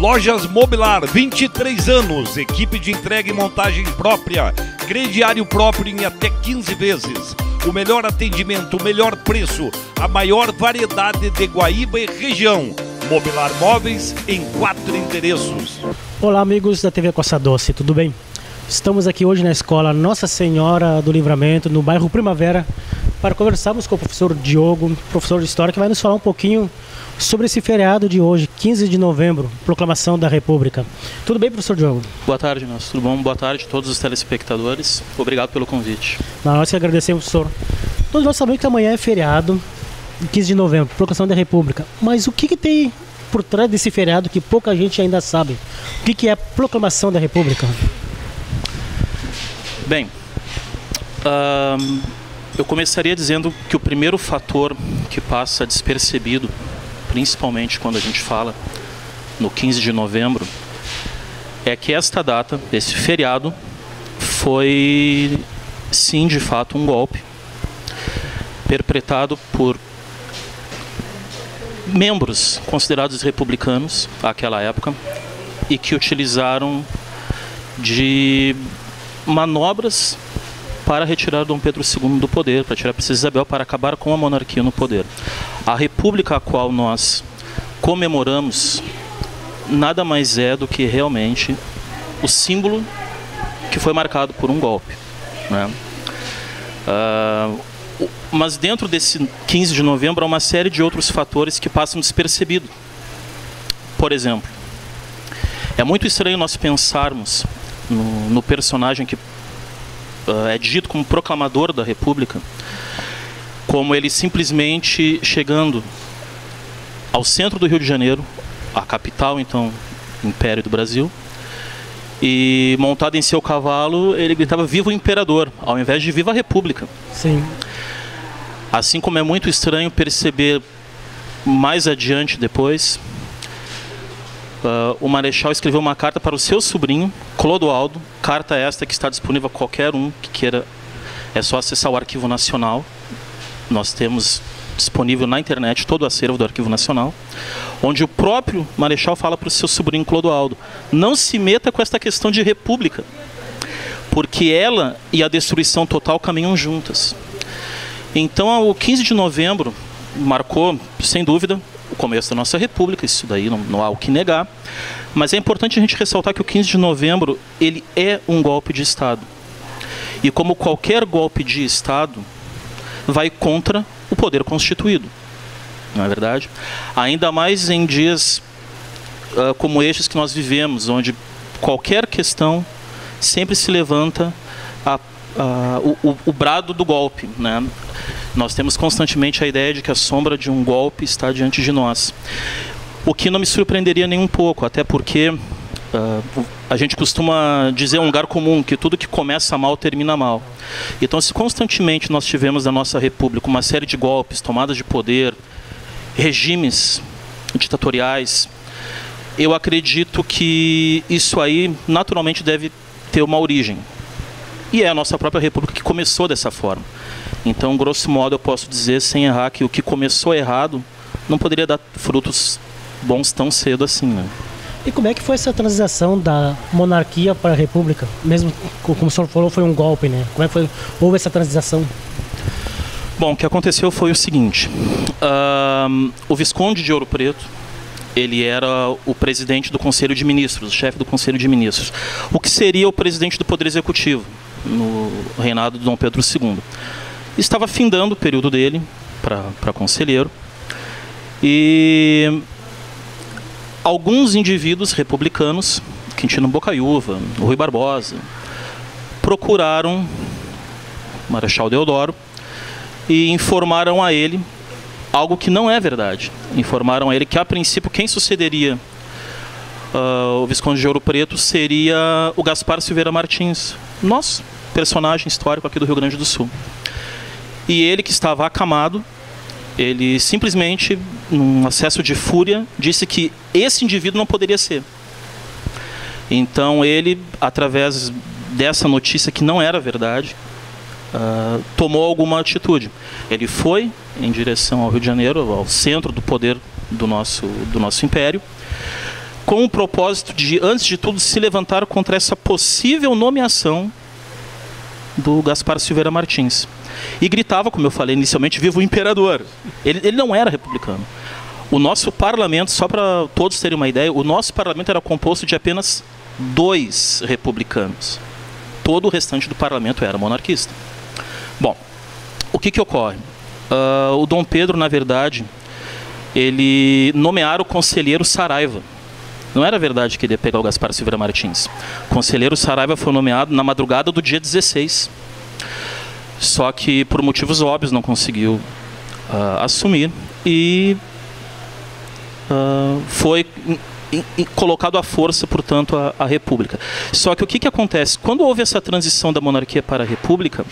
Lojas Mobilar, 23 anos, equipe de entrega e montagem própria, crediário próprio em até 15 vezes. O melhor atendimento, o melhor preço, a maior variedade de Guaíba e região. Mobilar Móveis em 4 endereços. Olá amigos da TV Costa Doce, tudo bem? Estamos aqui hoje na escola Nossa Senhora do Livramento, no bairro Primavera, para conversarmos com o professor Diogo, professor de História, que vai nos falar um pouquinho sobre esse feriado de hoje, 15 de novembro, Proclamação da República. Tudo bem, professor Diogo? Boa tarde, Nelson. Tudo bom? Boa tarde a todos os telespectadores. Obrigado pelo convite. Nós que agradecemos, professor. Todos nós sabemos que amanhã é feriado, 15 de novembro, Proclamação da República. Mas o que tem por trás desse feriado que pouca gente ainda sabe? O que é a Proclamação da República? Bem, eu começaria dizendo que o primeiro fator que passa despercebido, principalmente quando a gente fala no 15 de novembro, é que esta data, esse feriado, foi sim, de fato, um golpe perpetrado por membros considerados republicanos àquela época e que utilizaram de manobras para retirar Dom Pedro II do poder, para tirar a princesa Isabel, para acabar com a monarquia no poder. A república a qual nós comemoramos nada mais é do que realmente o símbolo que foi marcado por um golpe, né? Mas dentro desse 15 de novembro há uma série de outros fatores que passam despercebido. Por exemplo, é muito estranho nós pensarmos no personagem que é dito como proclamador da República, como ele simplesmente chegando ao centro do Rio de Janeiro, a capital, então, Império do Brasil, e montado em seu cavalo, ele gritava "Viva o Imperador", ao invés de "Viva a República". Sim. Assim como é muito estranho perceber mais adiante depois, o Marechal escreveu uma carta para o seu sobrinho, Clodoaldo, carta esta que está disponível a qualquer um que queira, é só acessar o Arquivo Nacional. Nós temos disponível na internet todo o acervo do Arquivo Nacional, onde o próprio Marechal fala para o seu sobrinho Clodoaldo: não se meta com esta questão de república, porque ela e a destruição total caminham juntas. Então, o 15 de novembro marcou, sem dúvida, o começo da nossa república, isso daí não há o que negar, mas é importante a gente ressaltar que o 15 de novembro ele é um golpe de Estado. E como qualquer golpe de Estado, vai contra o poder constituído, não é verdade? Ainda mais em dias como estes que nós vivemos, onde qualquer questão sempre se levanta o brado do golpe, né? Nós temos constantemente a ideia de que a sombra de um golpe está diante de nós. O que não me surpreenderia nem um pouco, até porque a gente costuma dizer um lugar comum, que tudo que começa mal termina mal. Então, se constantemente nós tivemos na nossa república uma série de golpes, tomadas de poder, regimes ditatoriais, eu acredito que isso aí naturalmente deve ter uma origem. E é a nossa própria república que começou dessa forma. Então, grosso modo, eu posso dizer, sem errar, que o que começou errado não poderia dar frutos bons tão cedo assim, né? E como é que foi essa transição da monarquia para a república? Mesmo, como o senhor falou, foi um golpe, né? Como é que houve essa transição? Bom, o que aconteceu foi o seguinte. O Visconde de Ouro Preto, ele era o presidente do Conselho de Ministros, o chefe do Conselho de Ministros. O que seria o presidente do Poder Executivo no reinado de Dom Pedro II. Estava findando o período dele para conselheiro, e alguns indivíduos republicanos, Quintino Bocaiúva, Rui Barbosa, procuraram o Marechal Deodoro e informaram a ele algo que não é verdade. Informaram a ele que, a princípio, quem sucederia o Visconde de Ouro Preto seria o Gaspar Silveira Martins, nosso personagem histórico aqui do Rio Grande do Sul. E ele, que estava acamado, ele simplesmente, num acesso de fúria, disse que esse indivíduo não poderia ser. Então ele, através dessa notícia que não era verdade, tomou alguma atitude. Ele foi em direção ao Rio de Janeiro, ao centro do poder do nosso império, com o propósito de, antes de tudo, se levantar contra essa possível nomeação do Gaspar Silveira Martins. E gritava, como eu falei inicialmente, viva o imperador. Ele não era republicano. O nosso parlamento, só para todos terem uma ideia, o nosso parlamento era composto de apenas 2 republicanos. Todo o restante do parlamento era monarquista. Bom, o que ocorre? O Dom Pedro, na verdade, ele nomeara o conselheiro Saraiva. Não era verdade que ele ia pegar o Gaspar Silveira Martins. O conselheiro Saraiva foi nomeado na madrugada do dia 16. Só que, por motivos óbvios, não conseguiu assumir e foi colocado à força, portanto, a República. Só que o que acontece? Quando houve essa transição da monarquia para a República,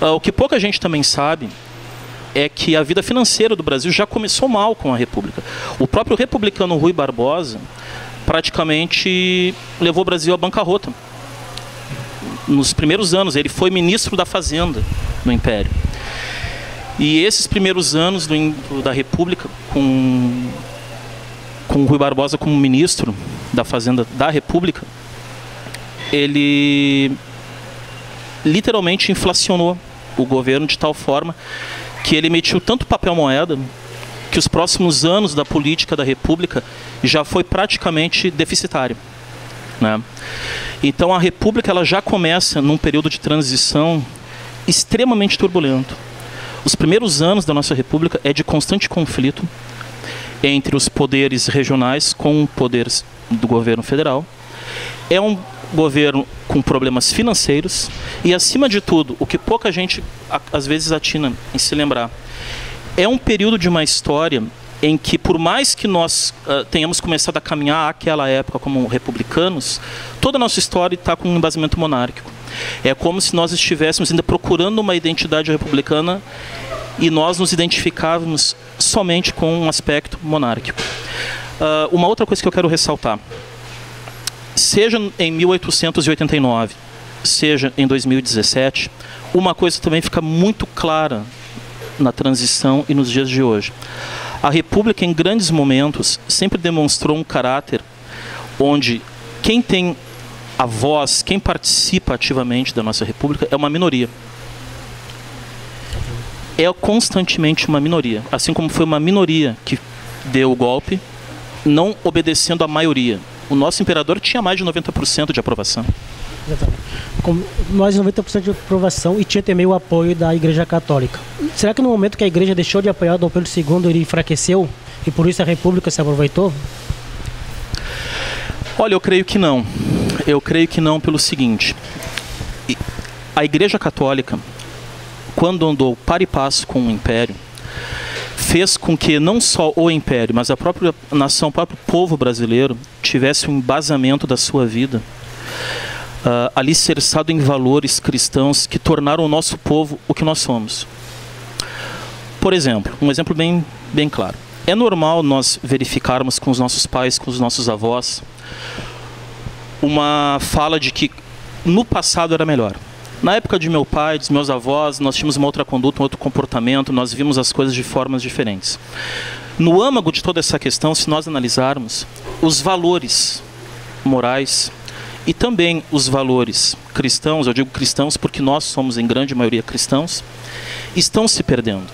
o que pouca gente também sabe é que a vida financeira do Brasil já começou mal com a República. O próprio republicano Rui Barbosa praticamente levou o Brasil à bancarrota. Nos primeiros anos, ele foi ministro da Fazenda no Império. E esses primeiros anos da República, com Rui Barbosa como ministro da Fazenda da República, ele literalmente inflacionou o governo de tal forma que ele emitiu tanto papel moeda que os próximos anos da política da República já foi praticamente deficitário, né? Então a República ela já começa num período de transição extremamente turbulento. Os primeiros anos da nossa República é de constante conflito entre os poderes regionais com poderes do governo federal. É um governo com problemas financeiros e, acima de tudo, o que pouca gente às vezes atina em se lembrar, é um período de uma história em que, por mais que nós tenhamos começado a caminhar àquela época como republicanos, toda a nossa história está com um embasamento monárquico. É como se nós estivéssemos ainda procurando uma identidade republicana e nós nos identificávamos somente com um aspecto monárquico. Uma outra coisa que eu quero ressaltar, seja em 1889, seja em 2017, uma coisa também fica muito clara na transição e nos dias de hoje. A República, em grandes momentos, sempre demonstrou um caráter onde quem tem a voz, quem participa ativamente da nossa República é uma minoria. É constantemente uma minoria, assim como foi uma minoria que deu o golpe, não obedecendo à maioria. O nosso imperador tinha mais de 90% de aprovação. Exatamente. Com mais de 90% de aprovação e tinha também o apoio da Igreja Católica. Será que no momento que a Igreja deixou de apoiar Dom Pedro II, ele enfraqueceu e por isso a República se aproveitou? Olha, eu creio que não. Eu creio que não pelo seguinte. A Igreja Católica, quando andou par e passo com o Império, fez com que não só o Império, mas a própria nação, o próprio povo brasileiro, tivesse um embasamento da sua vida alicerçado em valores cristãos que tornaram o nosso povo o que nós somos. Por exemplo, um exemplo bem claro. É normal nós verificarmos com os nossos pais, com os nossos avós, uma fala de que no passado era melhor. Na época de meu pai, dos meus avós, nós tínhamos uma outra conduta, um outro comportamento, nós vimos as coisas de formas diferentes. No âmago de toda essa questão, se nós analisarmos, os valores morais e também os valores cristãos, eu digo cristãos porque nós somos em grande maioria cristãos, estão se perdendo.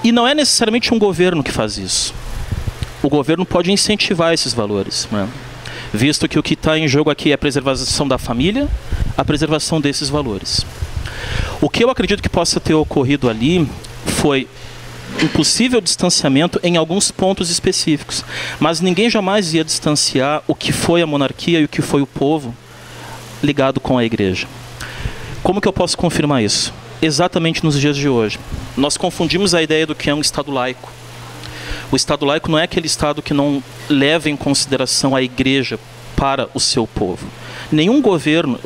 E não é necessariamente um governo que faz isso. O governo pode incentivar esses valores, né? Visto que o que está em jogo aqui é a preservação da família, a preservação desses valores. O que eu acredito que possa ter ocorrido ali foi um possível distanciamento em alguns pontos específicos, mas ninguém jamais ia distanciar o que foi a monarquia e o que foi o povo ligado com a Igreja. Como que eu posso confirmar isso? Exatamente nos dias de hoje. Nós confundimos a ideia do que é um Estado laico. O Estado laico não é aquele Estado que não leva em consideração a Igreja para o seu povo. Nenhum governo,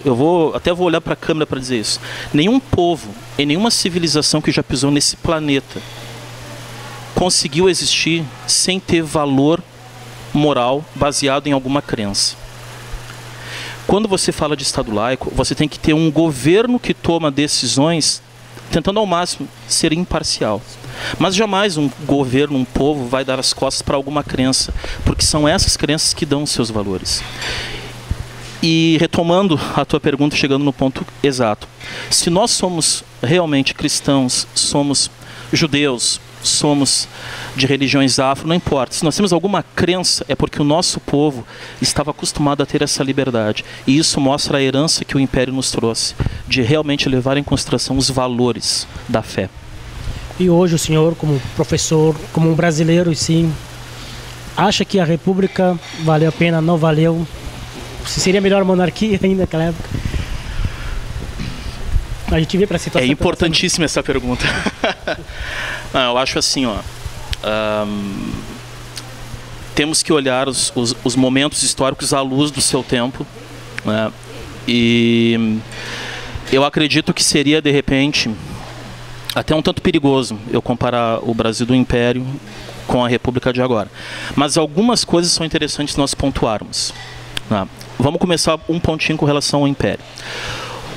até vou olhar para a câmera para dizer isso, nenhum povo e nenhuma civilização que já pisou nesse planeta conseguiu existir sem ter valor moral baseado em alguma crença. Quando você fala de Estado laico, você tem que ter um governo que toma decisões tentando ao máximo ser imparcial. Mas jamais um governo, um povo vai dar as costas para alguma crença, porque são essas crenças que dão os seus valores. E retomando a tua pergunta, chegando no ponto exato, se nós somos realmente cristãos, somos judeus, somos de religiões afro, não importa. Se nós temos alguma crença, é porque o nosso povo estava acostumado a ter essa liberdade. E isso mostra a herança que o Império nos trouxe, de realmente levar em consideração os valores da fé. E hoje o senhor, como professor, como um brasileiro, e sim, acha que a República valeu a pena, não valeu? Se seria melhor a monarquia ainda naquela época? A gente vê para a situação. É importantíssima essa pergunta. Não, eu acho assim, ó. Temos que olhar os momentos históricos à luz do seu tempo, né? E eu acredito que seria, de repente, até um tanto perigoso eu comparar o Brasil do Império com a República de agora. Mas algumas coisas são interessantes nós pontuarmos, né? Vamos começar um pontinho com relação ao Império.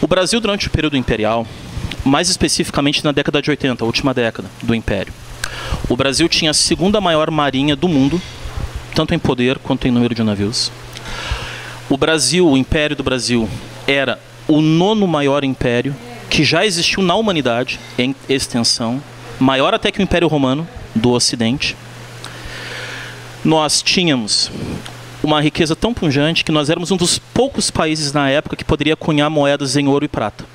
O Brasil, durante o período imperial, mais especificamente na década de 80, a última década do Império, o Brasil tinha a segunda maior marinha do mundo, tanto em poder quanto em número de navios. O Brasil, o Império do Brasil, era o 9º maior império que já existiu na humanidade, em extensão, maior até que o Império Romano do Ocidente. Nós tínhamos uma riqueza tão pujante que nós éramos um dos poucos países na época que poderia cunhar moedas em ouro e prata.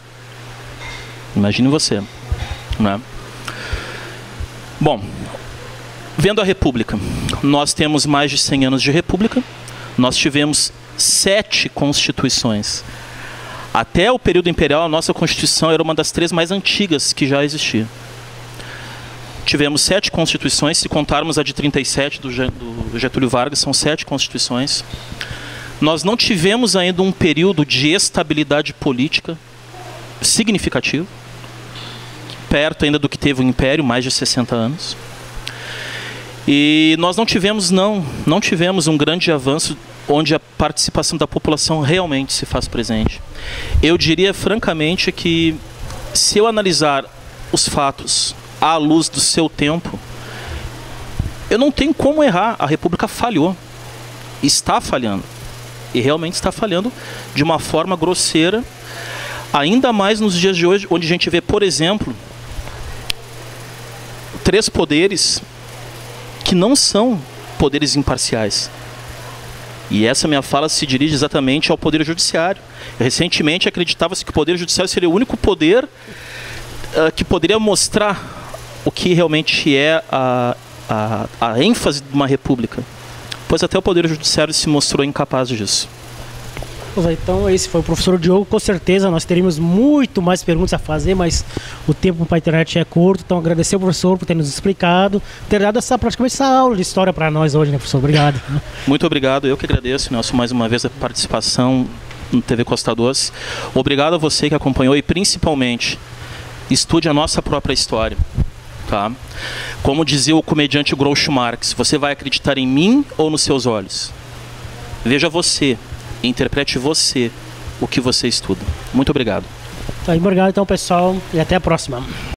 Imagine você, né? Bom, vendo a República, nós temos mais de 100 anos de República, nós tivemos 7 constituições. Até o período imperial, a nossa Constituição era uma das 3 mais antigas que já existia. Tivemos 7 constituições, se contarmos a de 37 do Getúlio Vargas, são 7 constituições. Nós não tivemos ainda um período de estabilidade política significativo, perto ainda do que teve o Império, mais de 60 anos. E nós não tivemos um grande avanço onde a participação da população realmente se faz presente. Eu diria francamente que, se eu analisar os fatos à luz do seu tempo, eu não tenho como errar. A República falhou, está falhando, e realmente está falhando de uma forma grosseira, ainda mais nos dias de hoje, onde a gente vê, por exemplo, 3 poderes que não são poderes imparciais. E essa minha fala se dirige exatamente ao Poder Judiciário. Recentemente acreditava-se que o Poder Judiciário seria o único poder que poderia mostrar o que realmente é a ênfase de uma república. Pois até o Poder Judiciário se mostrou incapaz disso. Então esse foi o professor Diogo. Com certeza nós teríamos muito mais perguntas a fazer, mas o tempo para a internet é curto. Então agradecer ao professor por ter nos explicado, ter dado praticamente essa aula de história para nós hoje, né, professor? Obrigado. Muito obrigado, eu que agradeço, Nelson, mais uma vez a participação no TV Costa Doce. Obrigado a você que acompanhou e principalmente estude a nossa própria história, tá? Como dizia o comediante Groucho Marx, você vai acreditar em mim ou nos seus olhos? Veja você, interprete você o que você estuda. Muito obrigado. Obrigado então, pessoal, e até a próxima.